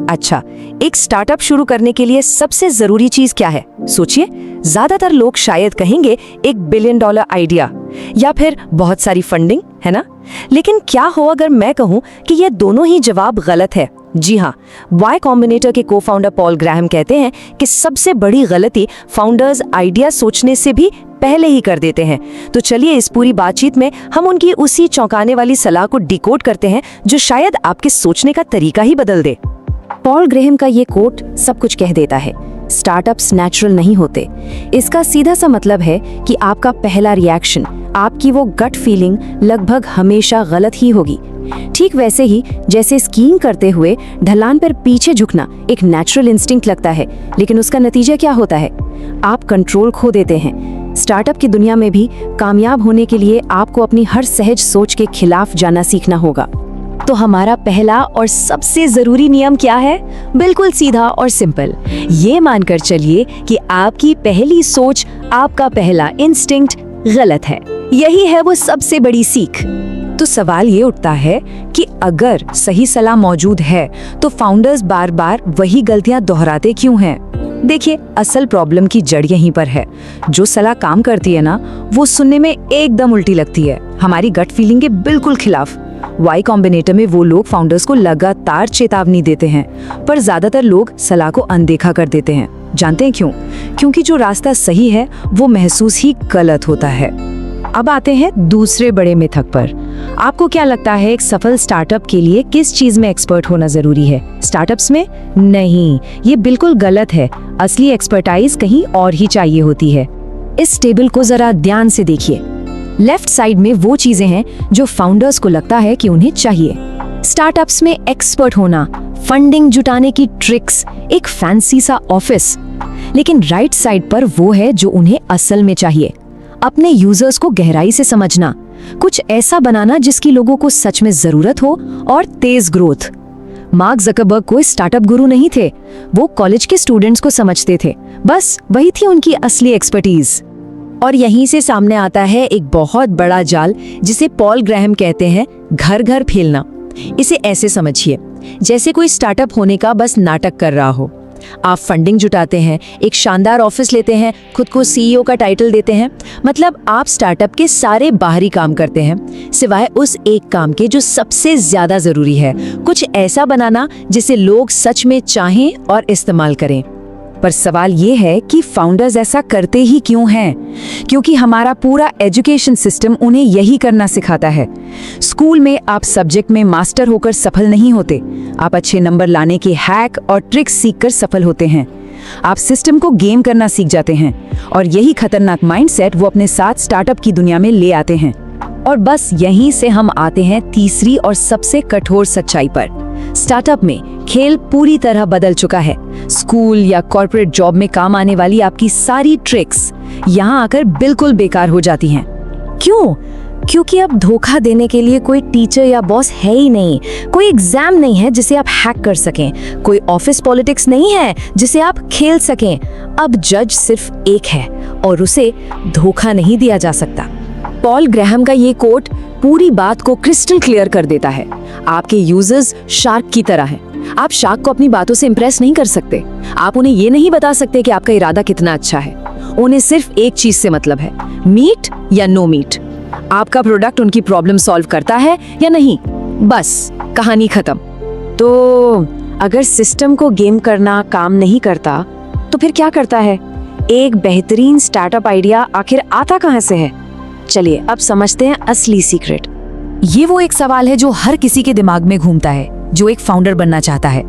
अच्छा, एक स्टार्टअप शुरू करने के लिए सबसे जरूरी चीज क्या है? सोचिए, ज्यादातर लोग शायद कहेंगे $1 बिलियन आइडिया या फिर बहुत सारी फंडिंग, है ना? लेकिन क्या हो अगर मैं कहूं कि ये दोनों ही जवाब गलत है? जी हाँ, वाई कॉम्बिनेटर के को-फाउंडर पॉल ग्राहम कहते हैं कि सबसे बड़ी गलती फाउंडर्स आइडिया सोचने से भी पहले ही कर देते हैं। तो चलिए इस पूरी बातचीत में हम उनकी उसी चौंकाने वाली सलाह को डिकोड करते हैं जो शायद आपके सोचने का तरीका ही बदल दे। पॉल ग्राहम का ये कोट सब कुछ कह देता है। स्टार्टअप्स नेचुरल नहीं होते। इसका सीधा सा मतलब है कि आपका पहला रिएक्शन, आपकी वो गट फीलिंग लगभग हमेशा गलत ही होगी। ठीक वैसे ही जैसे स्कीइंग करते हुए ढलान पर पीछे झुकना एक नेचुरल इंस्टिंक्ट लगता है, लेकिन उसका नतीजा क्या होता है? आप कंट्रोल खो देते हैं। स्टार्टअप की दुनिया में भी कामयाब होने के लिए आपको अपनी हर सहज सोच के खिलाफ जाना सीखना होगा। तो हमारा पहला और सबसे जरूरी नियम क्या है? बिल्कुल सीधा और सिंपल। ये मानकर चलिए कि आपकी पहली सोच, आपका पहला इंस्टिंक्ट गलत है। यही है वो सबसे बड़ी सीख। तो सवाल ये उठता है कि अगर सही सलाह मौजूद है तो फाउंडर्स बार बार वही गलतियां दोहराते क्यों हैं? देखिए, असल प्रॉब्लम की जड़ यहीं पर है। जो सलाह काम करती है ना, वो सुनने में एकदम उल्टी लगती है, हमारी गट फीलिंग के बिल्कुल खिलाफ। वाई कॉम्बिनेटर में वो लोग फाउंडर्स को लगातार चेतावनी देते हैं, पर ज्यादातर लोग सलाह को अनदेखा कर देते हैं। जानते हैं क्यों? क्योंकि जो रास्ता सही है वो महसूस ही गलत होता है। अब आते हैं दूसरे बड़े मिथक पर। आपको क्या लगता है एक सफल स्टार्टअप के लिए किस चीज में एक्सपर्ट होना जरूरी है? स्टार्टअप्स में? नहीं, ये बिल्कुल गलत है। असली एक्सपर्टाइज कहीं और ही चाहिए होती है। इस टेबल को जरा ध्यान से देखिए। लेफ्ट साइड में वो चीजें हैं जो फाउंडर्स को लगता है कि उन्हें चाहिए। स्टार्टअप्स में एक्सपर्ट होना, फंडिंग जुटाने की ट्रिक्स, एक फैंसी सा ऑफिस। लेकिन राइट साइड पर वो है जो उन्हें असल में चाहिए। अपने यूजर्स को गहराई से समझना, कुछ ऐसा बनाना जिसकी लोगों को सच में जरूरत हो, और तेज ग्रोथ। मार्क ज़करबर्ग कोई स्टार्टअप गुरु नहीं थे, वो कॉलेज के स्टूडेंट्स को समझते थे। बस वही थी उनकी असली एक्सपर्टीज। और यहीं से सामने आता है एक बहुत बड़ा जाल जिसे पॉल ग्राहम कहते हैं घर घर फैलना। इसे ऐसे समझिए, जैसे कोई स्टार्टअप होने का बस नाटक कर रहा हो। आप फंडिंग जुटाते हैं, एक शानदार ऑफिस लेते हैं, खुद को सीईओ का टाइटल देते हैं, मतलब आप स्टार्टअप के सारे बाहरी काम करते हैं, सिवाय उस एक काम के जो सबसे ज्यादा जरूरी है, कुछ ऐसा बनाना जिसे लोग सच में चाहें और इस्तेमाल करें। पर सवाल ये है कि फाउंडर्स ऐसा करते ही क्यों हैं? क्योंकि हमारा पूरा एजुकेशन सिस्टम उन्हें यही करना सिखाता है। स्कूल में आप सब्जेक्ट में मास्टर होकर सफल नहीं होते, आप अच्छे नंबर लाने के हैक और ट्रिक्स सीखकर सफल होते हैं। आप सिस्टम को गेम करना सीख जाते हैं, और यही खतरनाक माइंडसेट वो अपने साथ स्टार्टअप की दुनिया में ले आते हैं। और बस यहीं से हम आते हैं तीसरी और सबसे कठोर सच्चाई पर। स्टार्टअप में खेल पूरी तरह बदल चुका है। स्कूल या कॉर्पोरेट जॉब में काम आने वाली आपकी सारी ट्रिक्स यहाँ आकर बिल्कुल बेकार हो जाती हैं। क्यों? क्योंकि अब धोखा देने के लिए कोई टीचर या बॉस है ही नहीं, कोई एग्जाम नहीं है जिसे आप हैक कर सकें, कोई ऑफिस पॉलिटिक्स नहीं है जिसे आप खेल सकें। अब जज सिर्फ एक है और उसे धोखा नहीं दिया जा सकता। पॉल ग्राहम का ये कोट पूरी बात को क्रिस्टल क्लियर कर देता है। आपके यूजर्स शार्क की तरह हैं। आप शार्क को अपनी बातों से इंप्रेस नहीं कर सकते। आप उन्हें ये नहीं बता सकते कि आपका इरादा कितना अच्छा है। उन्हें सिर्फ एक चीज से मतलब है, मीट या नो मीट। आपका प्रोडक्ट उनकी प्रॉब्लम सॉल्व करता है या नहीं, बस कहानी खत्म। तो अगर सिस्टम को गेम करना काम नहीं करता तो फिर क्या करता है? एक बेहतरीन स्टार्टअप आइडिया आखिर आता कहां से है? चलिए अब समझते हैं असली सीक्रेट। ये वो एक सवाल है जो हर किसी के दिमाग में घूमता है जो एक फाउंडर बनना चाहता है।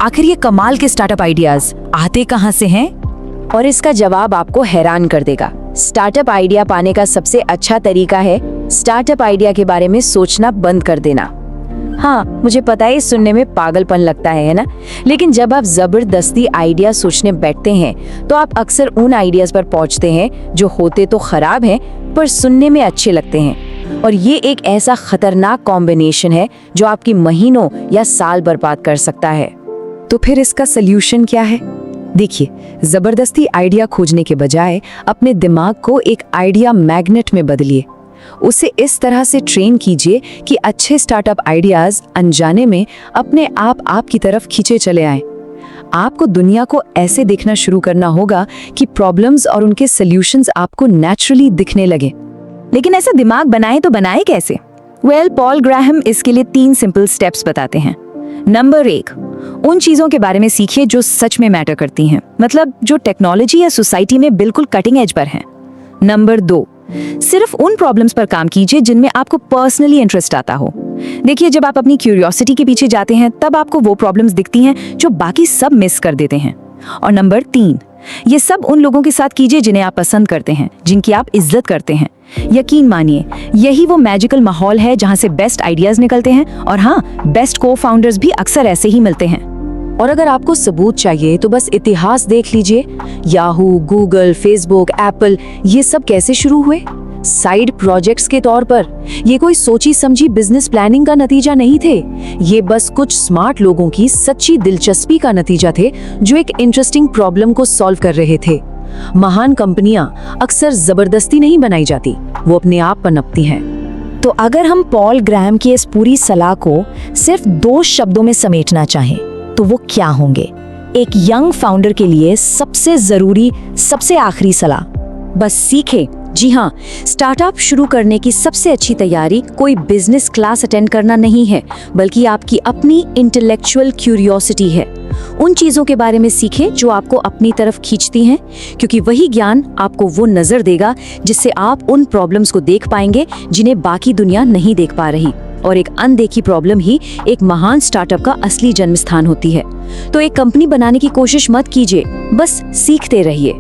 आखिर ये कमाल के स्टार्टअप आइडियाज आते कहां से हैं? और इसका जवाब आपको हैरान कर देगा। स्टार्टअप आइडिया पाने का सबसे अच्छा तरीका है स्टार्टअप आइडिया के बारे में सोचना बंद कर देना। हाँ, मुझे पता है सुनने में पागलपन लगता है ना? लेकिन जब आप जबरदस्ती आइडिया सोचने बैठते हैं तो आप अक्सर उन आइडियाज पर पहुंचते हैं जो होते तो खराब हैं पर सुनने में अच्छे लगते हैं। और ये एक ऐसा खतरनाक कॉम्बिनेशन है जो आपकी महीनों या साल बर्बाद कर सकता है। तो फिर इसका सल्यूशन क्या है? देखिए, जबरदस्ती आइडिया खोजने के बजाय अपने दिमाग को एक आइडिया मैग्नेट में बदलिए। उसे इस तरह से ट्रेन कीजिए कि अच्छे स्टार्टअप आइडियाज अनजाने में अपने आप आपकी तरफ खींचे चले आएं। आपको दुनिया को ऐसे देखना शुरू करना होगा कि प्रॉब्लम्स और उनके सॉल्यूशंस आपको नेचुरली दिखने लगे। लेकिन ऐसा दिमाग बनाए तो बनाए कैसे? पॉल ग्राहम इसके लिए 3 सिंपल स्टेप्स बताते हैं। नंबर 1, उन चीजों के बारे में सीखिए जो सच में मैटर करती हैं, मतलब जो टेक्नोलॉजी या सोसाइटी में बिल्कुल कटिंग एज पर हैं। नंबर 2, सिर्फ उन प्रॉब्लम्स पर काम कीजिए जिनमें आपको पर्सनली इंटरेस्ट आता हो। देखिए, जब आप अपनी क्यूरियोसिटी के पीछे जाते हैं तब आपको वो प्रॉब्लम्स दिखती हैं जो बाकी सब मिस कर देते हैं। और नंबर 3, ये सब उन लोगों के साथ कीजिए जिन्हें आप पसंद करते हैं, जिनकी आप इज्जत करते हैं। यकीन मानिए, यही वो मैजिकल माहौल है जहां से बेस्ट आइडियाज निकलते हैं, और हाँ, बेस्ट को-फाउंडर्स भी अक्सर ऐसे ही मिलते हैं। और अगर आपको सबूत चाहिए तो बस इतिहास देख लीजिए। याहू, गूगल, फेसबुक, एप्पल, ये सब कैसे शुरू हुए? साइड प्रोजेक्ट्स के तौर पर। ये कोई सोची समझी बिजनेस प्लानिंग का नतीजा नहीं थे। ये बस कुछ स्मार्ट लोगों की सच्ची दिलचस्पी का नतीजा थे जो एक इंटरेस्टिंग प्रॉब्लम को सॉल्व कर रहे थे। महान कंपनियां अक्सर जबरदस्ती नहीं बनाई जाती, वो अपने आप पनपती हैं। तो अगर हम पॉल ग्राहम की इस पूरी सलाह को सिर्फ 2 शब्दों में समेटना चाहें तो वो क्या होंगे? एक यंग फाउंडर के लिए सबसे जरूरी, सबसे आखिरी सलाह, बस सीखे। जी हाँ, स्टार्टअप शुरू करने की सबसे अच्छी तैयारी कोई बिजनेस क्लास अटेंड करना नहीं है, बल्कि आपकी अपनी इंटेलेक्चुअल क्यूरियोसिटी है। उन चीजों के बारे में सीखें जो आपको अपनी तरफ खींचती हैं, क्योंकि वही ज्ञान आपको वो नजर देगा जिससे आप उन प्रॉब्लम्स को देख पाएंगे जिन्हें बाकी दुनिया नहीं देख पा रही। और एक अनदेखी प्रॉब्लम ही एक महान स्टार्टअप का असली जन्म स्थान होती है। तो एक कंपनी बनाने की कोशिश मत कीजिए, बस सीखते रहिए।